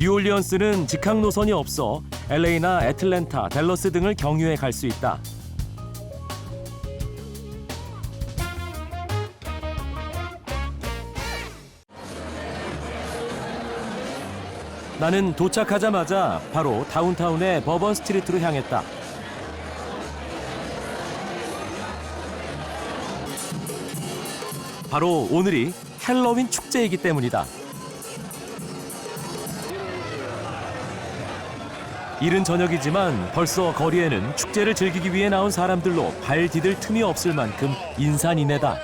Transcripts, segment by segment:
뉴올리언스는 직항 노선이 없어 LA나 애틀랜타, 댈러스 등을 경유해 갈 수 있다. 나는 도착하자마자 바로 다운타운의 버번 스트리트로 향했다. 바로 오늘이 헬로윈 축제이기 때문이다. 이른 저녁이지만 벌써 거리에는 축제를 즐기기 위해 나온 사람들로 발 디딜 틈이 없을 만큼 인산인해다.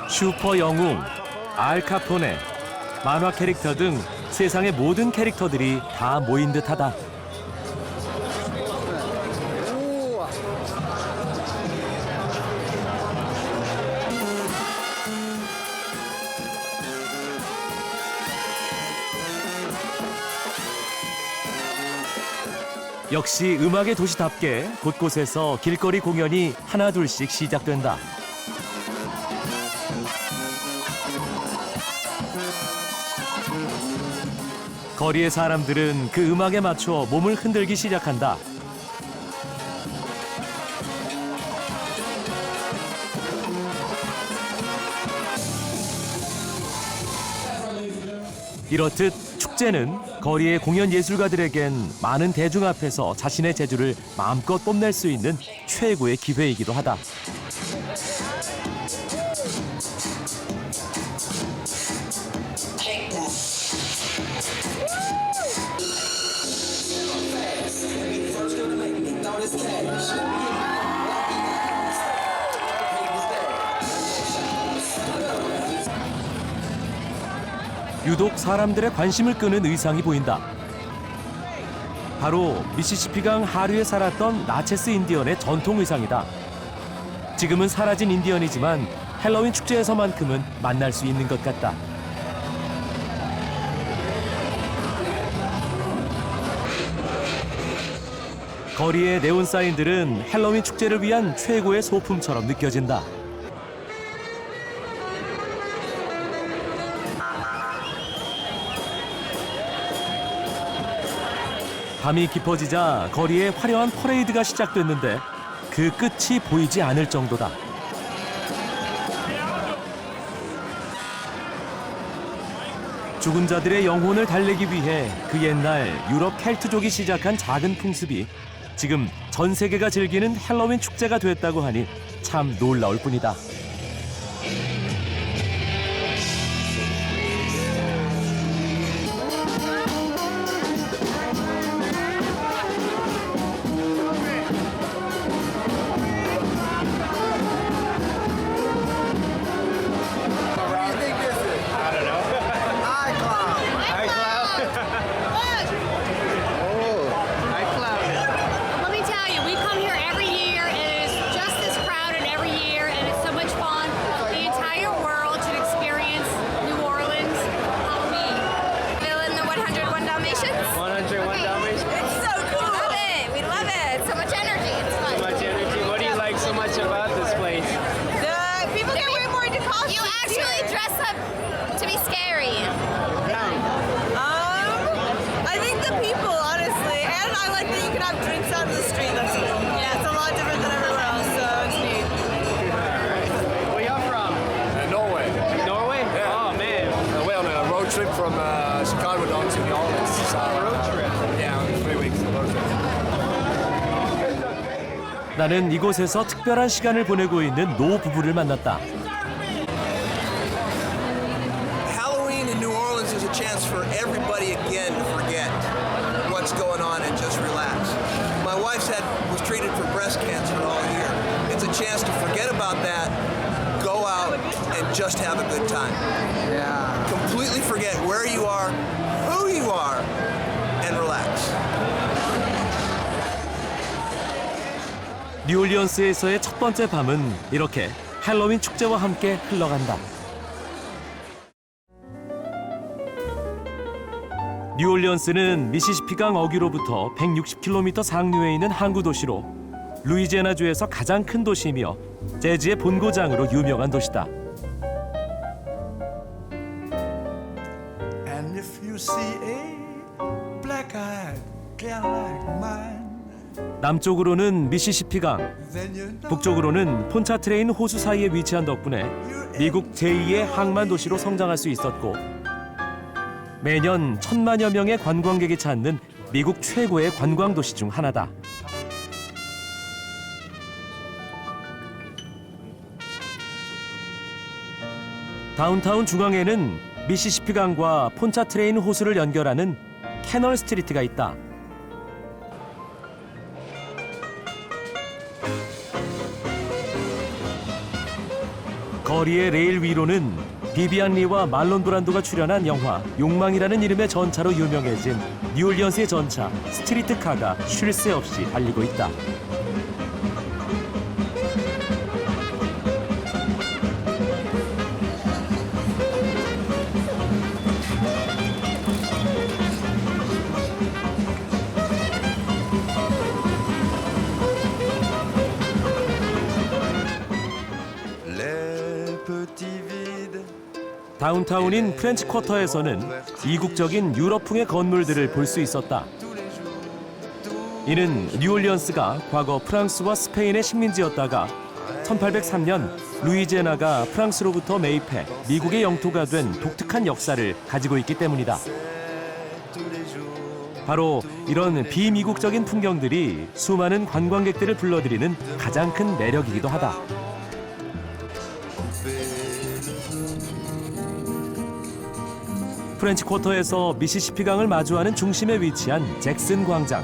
슈퍼 영웅, 알 카포네, 만화 캐릭터 등 세상의 모든 캐릭터들이 다 모인 듯하다. 역시 음악의 도시답게 곳곳에서 길거리 공연이 하나둘씩 시작된다. 거리의 사람들은 그 음악에 맞춰 몸을 흔들기 시작한다. 이렇듯 축제는 거리의 공연 예술가들에겐 많은 대중 앞에서 자신의 재주를 마음껏 뽐낼 수 있는 최고의 기회이기도 하다. 유독 사람들의 관심을 끄는 의상이 보인다. 바로 미시시피강 하류에 살았던 나체스 인디언의 전통 의상이다. 지금은 사라진 인디언이지만 헬로윈 축제에서만큼은 만날 수 있는 것 같다. 거리의 네온 사인들은 헬로윈 축제를 위한 최고의 소품처럼 느껴진다. 밤이 깊어지자 거리에 화려한 퍼레이드가 시작됐는데 그 끝이 보이지 않을 정도다. 죽은 자들의 영혼을 달래기 위해 그 옛날 유럽 켈트족이 시작한 작은 풍습이 지금 전 세계가 즐기는 헬로윈 축제가 됐다고 하니 참 놀라울 뿐이다. Trip from Chicago down to New Orleans. Road trip. Yeah, 3 weeks road trip. 나는 이곳에서 특별한 시간을 보내고 있는 노 부부를 만났다. Halloween in New Orleans is a chance for everybody again to forget what's going on and just relax. My wife was treated for breast cancer all year. It's a chance to forget about that, go out and just have a good time. Yeah. Completely forget where you are, who you are, and relax. 뉴올리언스에서의 첫 번째 밤은 이렇게 할로윈 축제와 함께 흘러간다. 뉴올리언스는 미시시피강 어귀로부터 160km 상류에 있는 항구 도시로 루이지애나주에서 가장 큰 도시이며 재즈의 본고장으로 유명한 도시다. And if you see a black-eyed gal like mine, 남쪽으로는 미시시피강, then you know 북쪽으로는 폰차트레인 호수 사이에 위치한 덕분에 미국 제2의 항만 도시로 성장할 수 있었고 매년 1,000만여 명의 관광객이 찾는 미국 최고의 관광 도시 중 하나다. 다운타운 중앙에는 미시시피강과 폰차트레인 호수를 연결하는 캐널 스트리트가 있다. 거리의 레일 위로는 비비안 리와 말론 브란도가 출연한 영화 욕망이라는 이름의 전차로 유명해진 뉴올리언스의 전차 스트리트카가 쉴 새 없이 달리고 있다. les petits vides. 다운타운인 프렌치 쿼터에서는 이국적인 유럽풍의 건물들을 볼 수 있었다. 이는 뉴올리언스가 과거 프랑스와 스페인의 식민지였다가 1803년 루이지애나가 프랑스로부터 매입해 미국의 영토가 된 독특한 역사를 가지고 있기 때문이다. 바로 이런 비미국적인 풍경들이 수많은 관광객들을 불러들이는 가장 큰 매력이기도 하다. 프렌치 쿼터에서 미시시피강을 마주하는 중심에 위치한 잭슨 광장.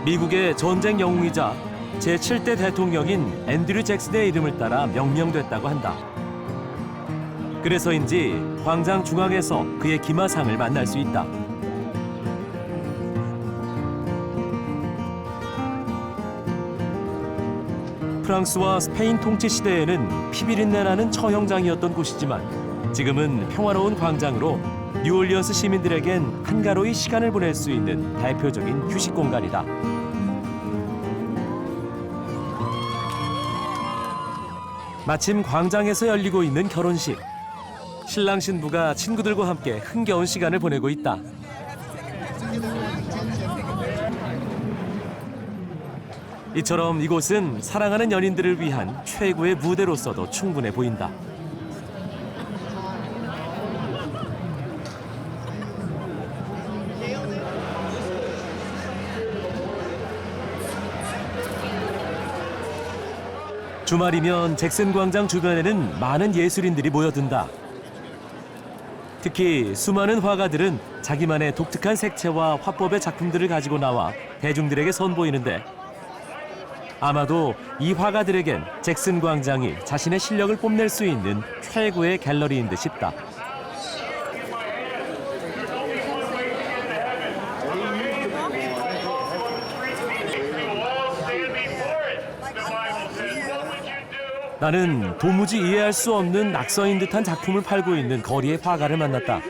미국의 전쟁 영웅이자 제7대 대통령인 앤드류 잭슨의 이름을 따라 명명됐다고 한다. 그래서인지 광장 중앙에서 그의 기마상을 만날 수 있다. 프랑스와 스페인 통치 시대에는 피비린내 나는 처형장이었던 곳이지만 지금은 평화로운 광장으로 뉴올리언스 시민들에겐 한가로이 시간을 보낼 수 있는 대표적인 휴식 공간이다. 마침 광장에서 열리고 있는 결혼식. 신랑 신부가 친구들과 함께 흥겨운 시간을 보내고 있다. 이처럼 이곳은 사랑하는 연인들을 위한 최고의 무대로서도 충분해 보인다. 주말이면 잭슨 광장 주변에는 많은 예술인들이 모여든다. 특히 수많은 화가들은 자기만의 독특한 색채와 화법의 작품들을 가지고 나와 대중들에게 선보이는데 아마도 이 화가들에겐 잭슨 광장이 자신의 실력을 뽐낼 수 있는 최고의 갤러리인 듯 싶다. 나는 도무지 이해할 수 없는 낙서인 듯한 작품을 팔고 있는 거리의 화가를 만났다.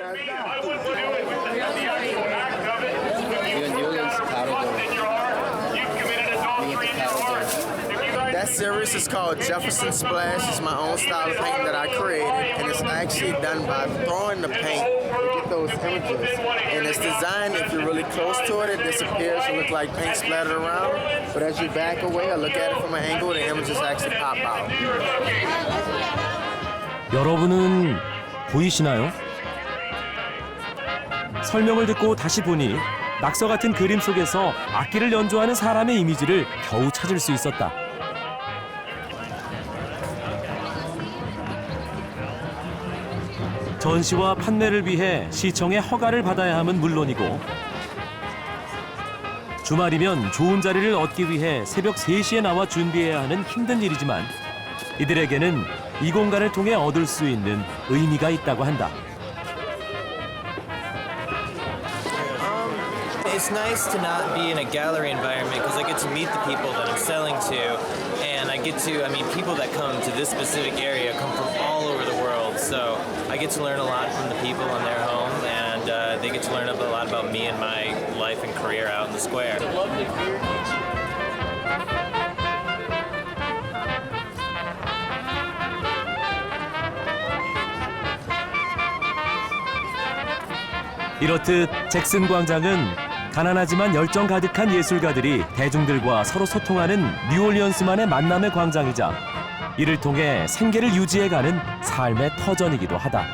That series is called Jefferson Splash. It's my own style of painting that I created, and it's actually done by throwing the paint to get those images. And it's designed, if you're really close to it, it disappears and look like paint splattered around. But as you back away or look at it from an angle, the images actually pop out. 여러분은 보이시나요? 설명을 듣고 다시 보니 낙서 같은 그림 속에서 악기를 연주하는 사람의 이미지를 겨우 찾을 수 있었다. 전시와 판매를 위해 시청의 허가를 받아야 함은 물론이고 주말이면 좋은 자리를 얻기 위해 새벽 3시에 나와 준비해야 하는 힘든 일이지만 이들에게는 이 공간을 통해 얻을 수 있는 의미가 있다고 한다. it's nice to not be in a gallery environment because I get to meet the people that I'm selling to, and people that come to this specific area come from all over the world, so I get to learn a lot from the people in their home, and they get to learn a lot about me and my life and career out in the square. 이렇듯 잭슨 광장은 가난하지만 열정 가득한 예술가들이 대중들과 서로 소통하는 뉴올리언스만의 만남의 광장이자 이를 통해 생계를 유지해가는 삶의 터전이기도 하다.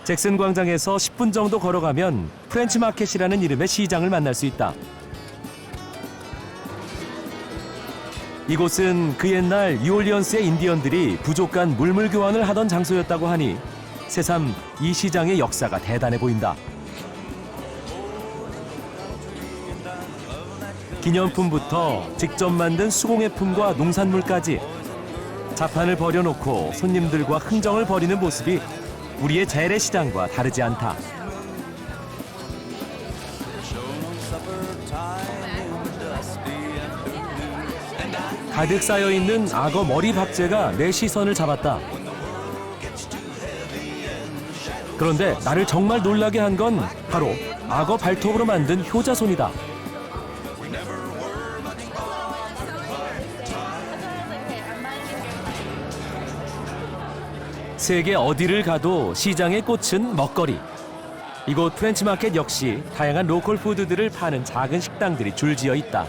잭슨 광장에서 10분 정도 걸어가면 프렌치 마켓이라는 이름의 시장을 만날 수 있다. 이곳은 그 옛날 뉴올리언스의 인디언들이 부족 간 물물 교환을 하던 장소였다고 하니 새삼 이 시장의 역사가 대단해 보인다. 기념품부터 직접 만든 수공예품과 농산물까지 자판을 버려놓고 손님들과 흥정을 벌이는 모습이 우리의 재래시장과 다르지 않다. 가득 쌓여있는 악어 머리 박제가 내 시선을 잡았다. 그런데 나를 정말 놀라게 한 건 바로 악어 발톱으로 만든 효자손이다. 세계 어디를 가도 시장의 꽃은 먹거리. 이곳 프렌치마켓 역시 다양한 로컬 푸드들을 파는 작은 식당들이 줄지어 있다.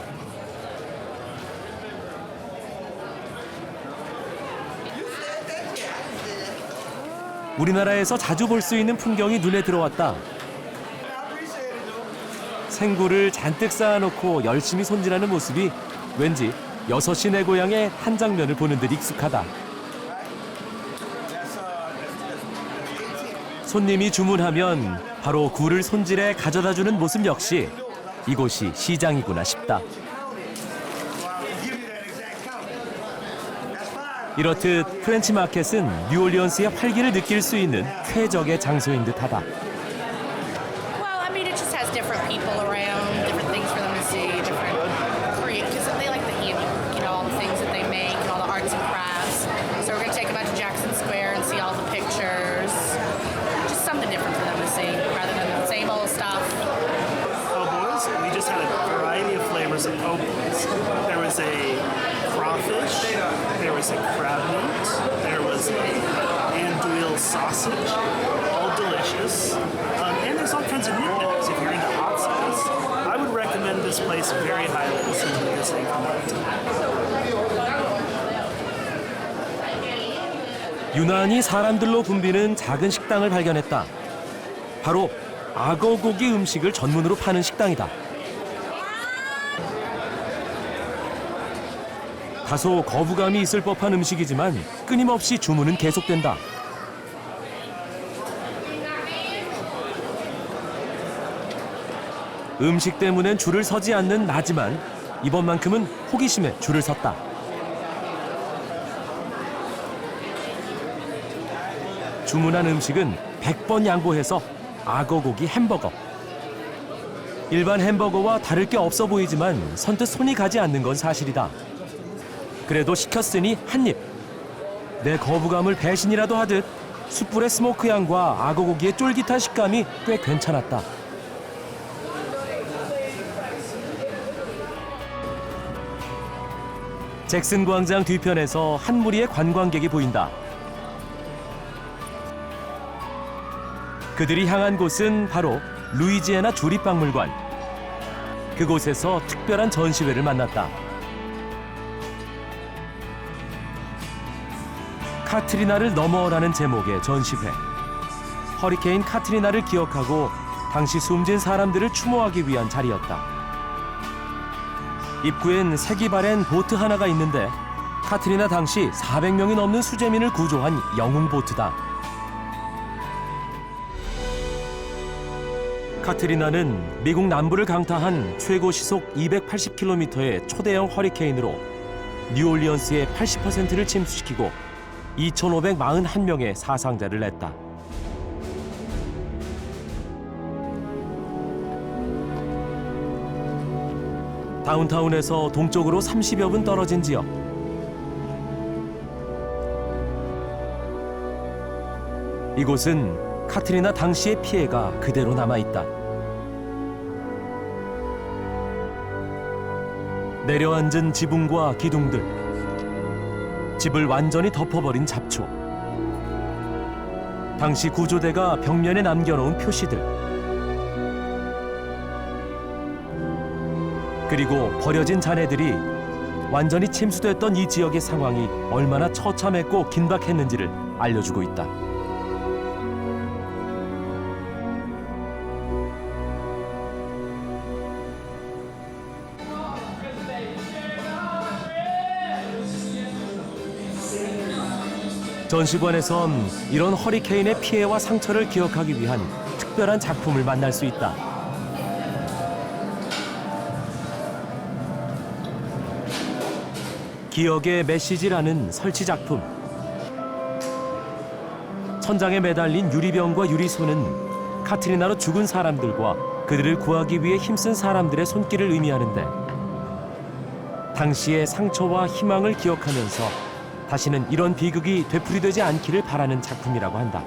우리나라에서 자주 볼 수 있는 풍경이 눈에 들어왔다. 생굴을 잔뜩 쌓아놓고 열심히 손질하는 모습이 왠지 6시 내 고향의 한 장면을 보는 듯 익숙하다. 손님이 주문하면 바로 굴을 손질해 가져다주는 모습 역시 이곳이 시장이구나 싶다. 이렇듯 프렌치 마켓은 뉴올리언스의 활기를 느낄 수 있는 쾌적의 장소인 듯하다. Well, I mean, it just has different people around, different things for them to see, different because they like the handwork, all the things that they make, and all the arts and crafts. So we're going to take them out to Jackson Square and see all the pictures. Just something different for them to see, rather than the same old stuff. Po' boys, we just had a variety of flavors of po' boys. There was a crawfish, there was a crab meat, there was a andouille sausage, all delicious. And there's all kinds of knickknacks if you're into hot sauce. I would recommend this place very highly to somebody that's in 유난히 사람들로 붐비는 작은 식당을 발견했다. 바로 악어고기 음식을 전문으로 파는 식당이다. 다소 거부감이 있을 법한 음식이지만 끊임없이 주문은 계속된다. 음식 때문엔 줄을 서지 않는 나지만 이번만큼은 호기심에 줄을 섰다. 주문한 음식은 100번 양보해서 악어고기 햄버거. 일반 햄버거와 다를 게 없어 보이지만 선뜻 손이 가지 않는 건 사실이다. 그래도 시켰으니 한 입. 내 거부감을 배신이라도 하듯 숯불의 스모크 향과 악어고기의 쫄깃한 식감이 꽤 괜찮았다. 잭슨 광장 뒤편에서 한 무리의 관광객이 보인다. 그들이 향한 곳은 바로 루이지애나 주립박물관. 그곳에서 특별한 전시회를 만났다. 카트리나를 넘어라는 제목의 전시회. 허리케인 카트리나를 기억하고 당시 숨진 사람들을 추모하기 위한 자리였다. 입구엔 색이 바랜 보트 하나가 있는데 카트리나 당시 400명이 넘는 수재민을 구조한 영웅 보트다. 카트리나는 미국 남부를 강타한 최고 시속 280km의 초대형 허리케인으로 뉴올리언스의 80%를 침수시키고 2,541명의 사상자를 냈다. 다운타운에서 동쪽으로 30여 분 떨어진 지역. 이곳은 카트리나 당시의 피해가 그대로 남아있다. 내려앉은 지붕과 기둥들, 집을 완전히 덮어버린 잡초, 당시 구조대가 벽면에 남겨놓은 표시들, 그리고 버려진 잔해들이 완전히 침수됐던 이 지역의 상황이 얼마나 처참했고 긴박했는지를 알려주고 있다. 전시관에선 이런 허리케인의 피해와 상처를 기억하기 위한 특별한 작품을 만날 수 있다. 기억의 메시지라는 설치 작품. 천장에 매달린 유리병과 유리손은 카트리나로 죽은 사람들과 그들을 구하기 위해 힘쓴 사람들의 손길을 의미하는데, 당시의 상처와 희망을 기억하면서 다시는 이런 비극이 되풀이되지 않기를 바라는 작품이라고 한다.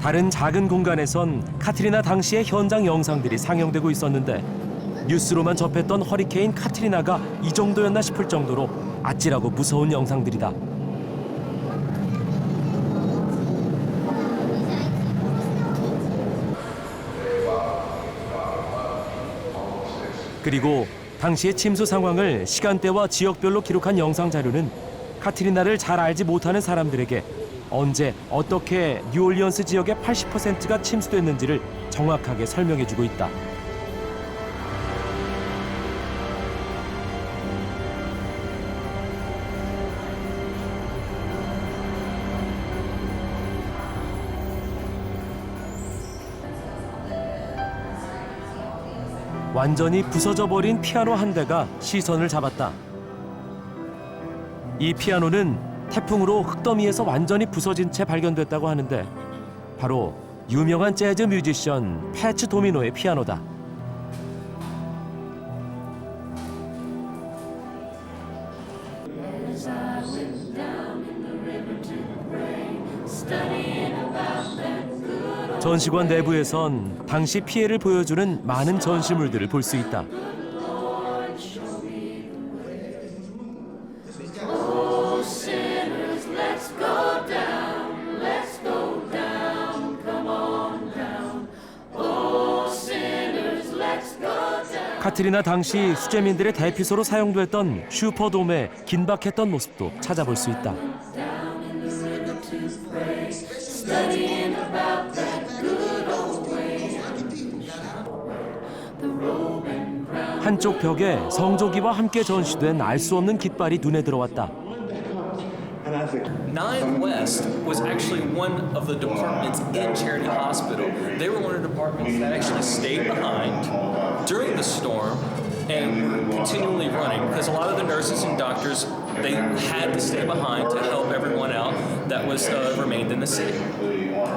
다른 작은 공간에선 카트리나 당시의 현장 영상들이 상영되고 있었는데, 뉴스로만 접했던 허리케인 카트리나가 이 정도였나 싶을 정도로 아찔하고 무서운 영상들이다. 그리고 당시의 침수 상황을 시간대와 지역별로 기록한 영상 자료는 카트리나를 잘 알지 못하는 사람들에게 언제 어떻게 뉴올리언스 지역의 80%가 침수됐는지를 정확하게 설명해주고 있다. 완전히 부서져 버린 피아노 한 대가 시선을 잡았다. 이 피아노는 태풍으로 흙더미에서 완전히 부서진 채 발견됐다고 하는데, 바로 유명한 재즈 뮤지션 패츠 도미노의 피아노다. 전시관 내부에선 당시 피해를 보여주는 많은 전시물들을 볼 수 있다. 카트리나 당시 수재민들의 대피소로 사용됐던 슈퍼돔의 긴박했던 모습도 찾아볼 수 있다. 한쪽 벽에 성조기와 함께 전시된 알 수 없는 깃발이 눈에 들어왔다. 9 West was actually one of the departments in Charity Hospital. They were one of the departments that actually stayed behind during the storm and were continually running, because a lot of the nurses and doctors, they had to stay behind to help everyone out that was remained in the city.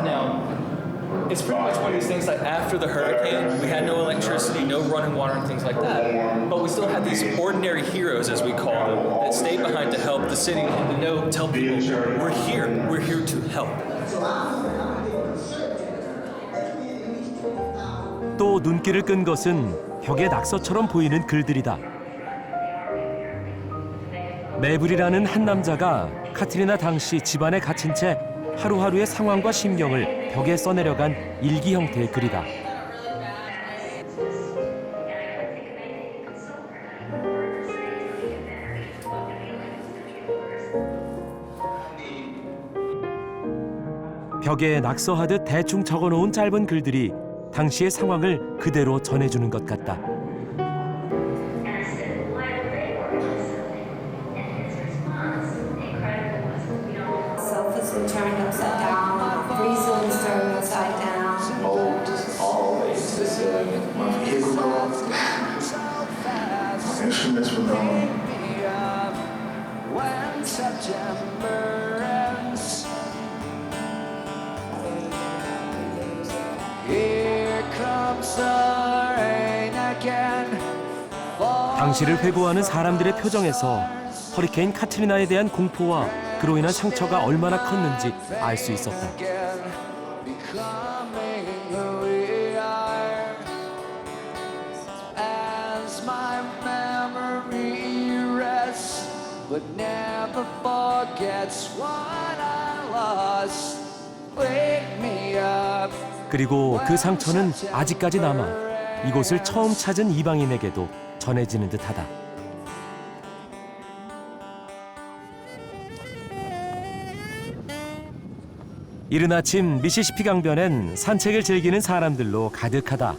Now, it's pretty much one of these things like after the hurricane, we had no electricity, no running water and things like that. But we still had these ordinary heroes, as we call them, that stayed behind to help the city and to tell people, we're here to help. 또 눈길을 끈 것은 벽에 낙서처럼 보이는 글들이다. 매블이라는 한 남자가 카트리나 당시 집안에 갇힌 채 하루하루의 상황과 심경을 벽에 써내려간 일기 형태의 글이다. 벽에 낙서하듯 대충 적어놓은 짧은 글들이 당시의 상황을 그대로 전해주는 것 같다. Turned upside down, reasons turned upside down. Mold always the vehicle. instruments were gone. When September ends, here comes the rain again. 당시를 회고하는 사람들의 표정에서 허리케인 카트리나에 대한 공포와 그로 인한 상처가 얼마나 컸는지 알 수 있었다. Becoming who we are. As my memory rests, but never forgets what I lost. Wake me up. 그리고 그 상처는 아직까지 남아 이곳을 처음 찾은 이방인에게도 전해지는 듯하다. 이른 아침 미시시피 강변엔 산책을 즐기는 사람들로 가득하다.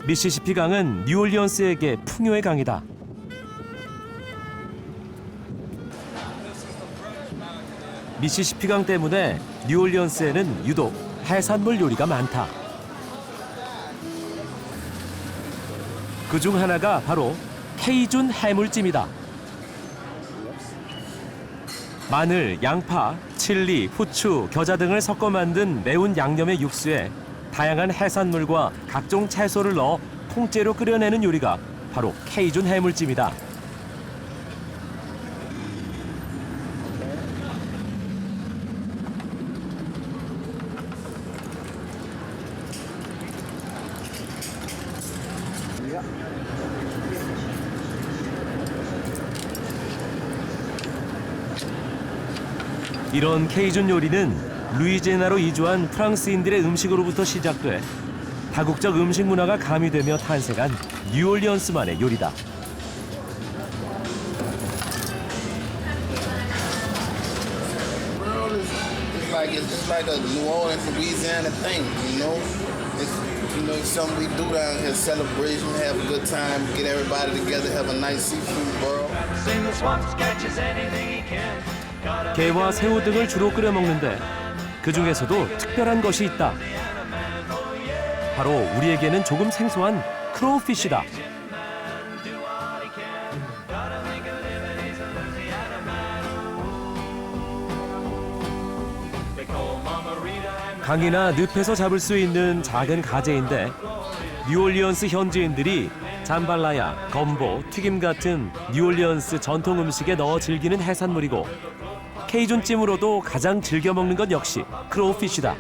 미시시피 강은 뉴올리언스에게 풍요의 강이다. 미시시피 강 때문에 뉴올리언스에는 유독 해산물 요리가 많다. 그중 하나가 바로 케이준 해물찜이다. 마늘, 양파, 칠리, 후추, 겨자 등을 섞어 만든 매운 양념의 육수에 다양한 해산물과 각종 채소를 넣어 통째로 끓여내는 요리가 바로 케이준 해물찜이다. 이런 케이준 요리는 루이지애나로 이주한 프랑스인들의 음식으로부터 시작돼 다국적 음식 문화가 가미되며 탄생한 뉴올리언스만의 요리다. It's like a New Orleans, Louisiana thing, you know. It's something we do down here, celebration, have a good time, get everybody together, have a nice seafood boil. 게와 새우 등을 주로 끓여 먹는데 그 중에서도 특별한 것이 있다. 바로 우리에게는 조금 생소한 크로우피쉬다. 강이나 늪에서 잡을 수 있는 작은 가재인데 뉴올리언스 현지인들이 잠발라야, 건보, 튀김 같은 뉴올리언스 전통 음식에 넣어 즐기는 해산물이고 케이준찜으로도 가장 즐겨 먹는 것 역시 크로우피쉬다.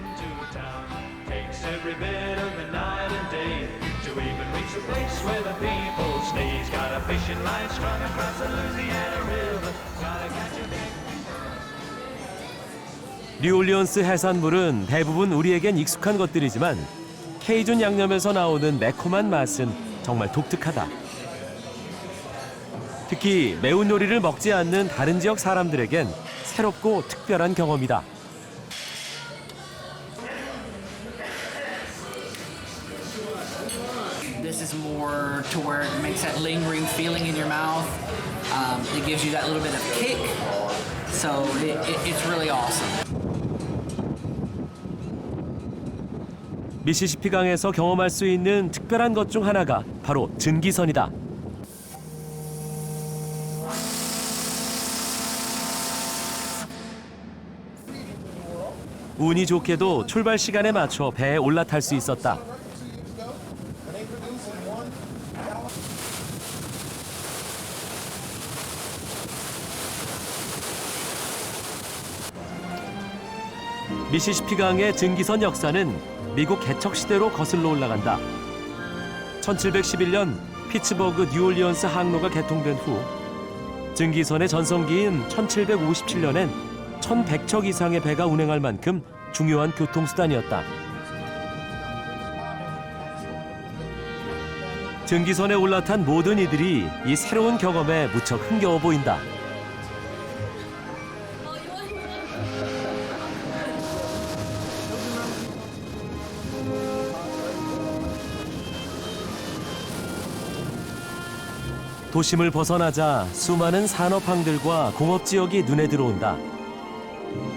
뉴올리언스 해산물은 대부분 우리에겐 익숙한 것들이지만 케이준 양념에서 나오는 매콤한 맛은 정말 독특하다. 특히 매운 요리를 먹지 않는 다른 지역 사람들에겐 새롭고 특별한 경험이다. This is more to where it makes that lingering feeling in your mouth. It gives you that little bit of kick. So it's really awesome. 미시시피 강에서 경험할 수 있는 특별한 것 중 하나가 바로 증기선이다. 운이 좋게도 출발 시간에 맞춰 배에 올라탈 수 있었다. 미시시피 강의 증기선 역사는 미국 개척 시대로 거슬러 올라간다. 1711년 피츠버그 뉴올리언스 항로가 개통된 후 증기선의 전성기인 1757년엔 1100척 이상의 배가 운행할 만큼 중요한 교통수단이었다. 증기선에 올라탄 모든 이들이 이 새로운 경험에 무척 흥겨워 보인다. 도심을 벗어나자 수많은 산업항들과 공업지역이 눈에 들어온다.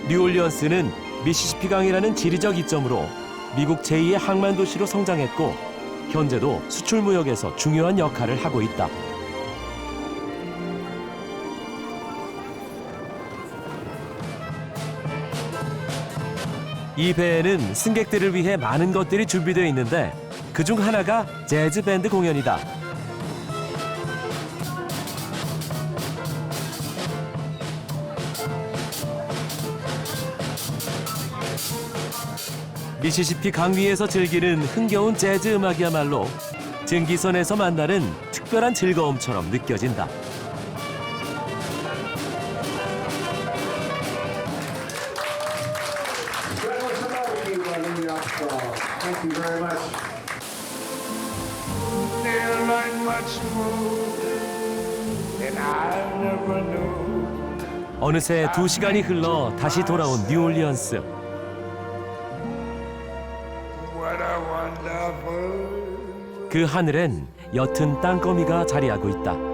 뉴올리언스는 미시시피 강이라는 지리적 이점으로 미국 제2의 항만 도시로 성장했고 현재도 수출 무역에서 중요한 역할을 하고 있다. 이 배에는 승객들을 위해 많은 것들이 준비되어 있는데 그중 하나가 재즈 밴드 공연이다. 미시시피 강 위에서 즐기는 흥겨운 재즈 음악이야말로 증기선에서 만나는 특별한 즐거움처럼 느껴진다. They'll learn much more than I never knew. 어느새 2시간이 흘러 다시 돌아온 뉴올리언스. What a wonderful 그 하늘엔 옅은 땅거미가 자리하고 있다.